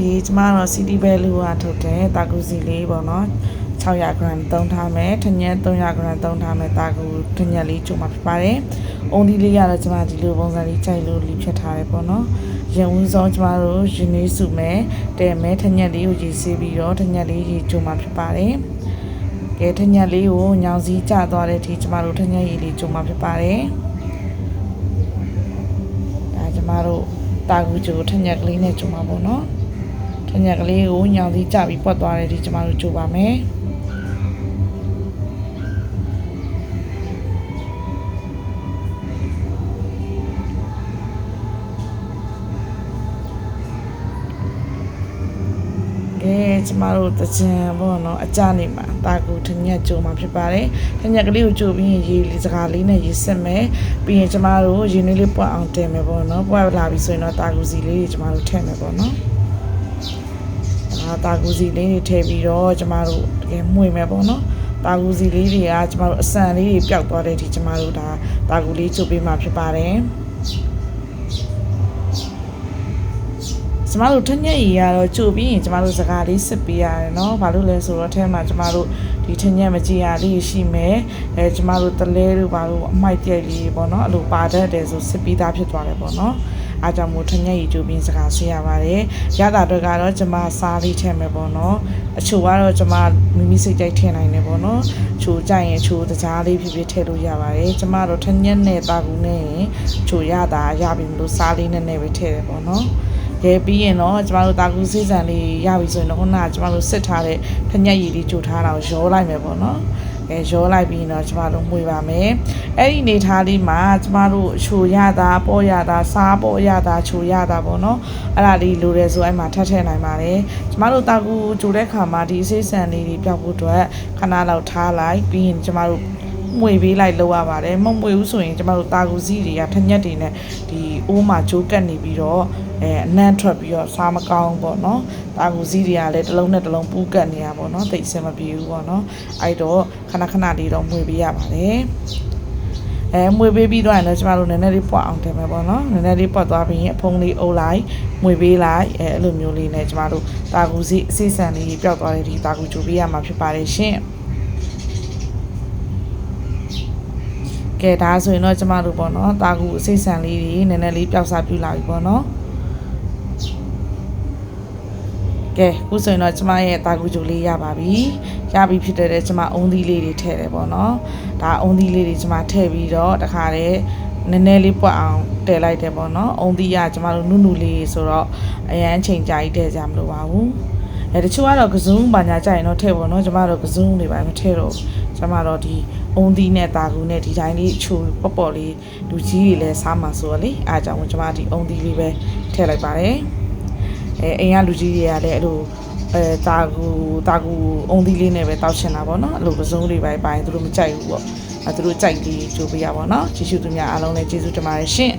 ရေကျမတို့ city value ကထုတ်တယ်တာကူစီလေးပေါ့နော်600 gram သုံးထားမယ်ထညက်300 gram သုံးထားမယ်တာကူထညက်လေးကျုံမှာဖြစ်ပါတယ်အုံးသီးလေးကတော့ကျမဒီလိုပုံစံလေးကြိုက်လို့လီဖြတ်ထားတယ်ပေါ့နော်ရင်ဦးဆုံးကျမတို့ရင်းနှီးစုမယ်တဲမယ်ထညက်လေးကိုရေဆေးပြီးတော့ထညက်လေးရေကျုံမှာဖြစ်ပါတယ်ကဲထညက်လေးကိုညောင်စည်းကျသွားတဲ့အထိကျမတို့ထညက်ရေလေးကျုံမှာဖြစ်ပါတယ်ဒါကျမတို့တာကူကျိုထညက်ကလေးနဲ့ကျုံမှာပေါ့နော်ထညက်ကလေးကိုညောင်စည်းကျပြီးပွက်သွားတဲ့အထိကျမတို့ကျုံပါမယ်ကျမတို့တကြံပေါ့နော်အကြနေမှာတာကူထညက်ကျုံမှာဖြစ်ပါတယ်ထညက်ကလေးကိုကျိုးပြီးရင်ရေလေးစကားလေးနဲ့ရေစစ်မယ်ပြီးရင်ကျမတို့ရေနည်းလေးပွက်အောင်တင်မယ်ပေါ့နော်ပွက်လာပြီဆိုရင်တော့တာကူစီလေးကျမတို့ထည့်မယ်ပေါ့နော်တာကူစီလေးတွေထည့်ပြီးတော့ကျမတို့တကယ်မှုမယ်ပေါ့နော်တာကူစီလေးတွေကကျမတို့အဆန်လေးတွေပျောက်သွားတဲ့အထိကျမတို့ဒါတာကူလေးကျုပ်ပေးမှာဖြစ်ပါတယ်ကျမတို့ထညက်ရီကတော့ကြိုပြီးရင်ကျမတို့စကားလေးစစ်ပေးရတယ်เนาะဘာလို့လဲဆိုတော့အဲမှာကျမတို့ဒီထညက်မကြည်ရလေးရှိမယ်ကျမတို့တလဲတို့ဘာလို့အမိုက်ပြက်လေးပေါ့เนาะအဲ့လိုပါတတ်တယ်ဆိုစစ်ပြီးသားဖြစ်သွားတယ်ပေါ့เนาะအားကြောင့်မို့ထညက်ရီကြိုပြီးစကားဆေးရပါတယ်ရတာတွေကတော့ကျမစားလေးထည့်မယ်ပေါ့เนาะအချိုကတော့ကျမမိမိစိတ်ကြိုက်ထည့်နိုင်တယ်ပေါ့เนาะချိုကြိုက်ရင်ချိုတကြားလေးဖြစ်ဖြစ်ထည့်လို့ရပါတယ်ကျမတို့ထညက်နဲ့တာကူနဲ့ချိုရတာရပြီမလို့စားလေးနဲ့ပဲထည့်တယ်ပေါ့เนาะရဲပြီးရင်တော့ကျမတို့တာကူစေးစံလေးရပြီဆိုရင်တော့ခုနကကျမတို့စစ်ထားတဲ့ထညက်ရည်လေးကြိုထားတာကိုရောလိုက်မယ်ပေါ့နော်ရောလိုက်ပြီးတော့ကျမတို့မှုပါမယ်အဲ့ဒီနေထားလေးမှာကျမတို့ချိုရတာပေါ်ရတာစားပေါ်ရတာချိုရတာပေါ့နော်အဲ့ဒါလေးလိုတယ်ဆိုအဲ့မှာထပ်ထည့်နိုင်ပါတယ်ကျမတို့တာကူကြိုတဲ့ခါမှာဒီစေးစံလေးတွေပျောက်ဖို့အတွက်ခဏလောက်ထားလိုက်ပြီးရင်ကျမတို့မွေပေးလိုက်လောက်ရပါတယ်မမွေဘူးဆိုရင်ကျမတို့တာကူစီတွေကထညက်တွေနဲ့ဒီအိုးမှာကြိုးကတ်နေပြီးတော့အနံ့ထွက်ပြီးတော့စားမကောင်းပေါ့နော်တာကူစီတွေကလည်းတစ်လုံးနဲ့တစ်လုံးပူးကတ်နေတာပေါ့နော်တိတ်အဆင်မပြေဘူးပေါ့နော်အဲ့တော့ခဏခဏလေးတော့မွေပေးရပါတယ်မွေပေးပြီးတော့ရင်တော့ကျမတို့နည်းနည်းလေးပွက်အောင်တင်မယ်ပေါ့နော်နည်းနည်းလေးပွက်သွားပြီးရင်အဖုံးလေးအုပ်လိုက်မွေပေးလိုက်အဲ့လိုမျိုးလေးနဲ့ကျမတို့တာကူစီအစိစံလေးပျောက်သွားတဲ့ဒီတာကူချိုပေးရမှာဖြစ်ပါတယ်ရှင်ကဲဒါဆိုရင်တော့ကျမတို့ပေါ့နော်တာကူအစိစံလေးတွေနည်းနည်းလေးပျောက်စားပြူလာပြီပေါ့နော်ကဲခုဆိုရင်တော့ကျမရဲ့တာကူဂျိုလေးရပါပြီရပြီဖြစ်တဲ့ကျမအုံးသီးလေးတွေထည့်တယ်ပေါ့နော်ဒါအုံးသီးလေးတွေကျမထည့်ပြီးတော့တခါတည်းနည်းနည်းလေးပွက်အောင်တည်လိုက်တယ်ပေါ့နော်အုံးသီးကကျမတို့နုနုလေးဆိုတော့အရန်ချိန်ကြာကြီးတည်ကြမလို့ပါဘူးတချို့ကတော့ကစုံဘာညာကြရင်တော့ထည့်ပေါ့နော်ကျမတို့ကစုံတွေပါမထည့်တော့ကျမတို့ဒီအုံးသီးနဲ့တာကူနဲ့ဒီတိုင်းလေးချိုပေါ့ပေါ့လေးလူကြီးတွေလည်းစားမှာဆိုတော့လေအားကြောင့်ကျမဒီအုံးသီးလေးပဲထည့်လိုက်ပါတယ်အိမ်ကလူကြီးတွေကလည်းအဲ့လိုတာကူအုံသီးလေးနဲ့ပဲတောက်ချင်တာပေါ့နော်အဲ့လိုပစုံးတွေပိုင်းသူတို့မကြိုက်ဘူးပေါ့သူတို့ကြိုက်လေးကြိုးပေးရပါတော့နော်ကျေးဇူးသူများအားလုံးလည်းကျေးဇူးတင်ပါတယ်ရှင်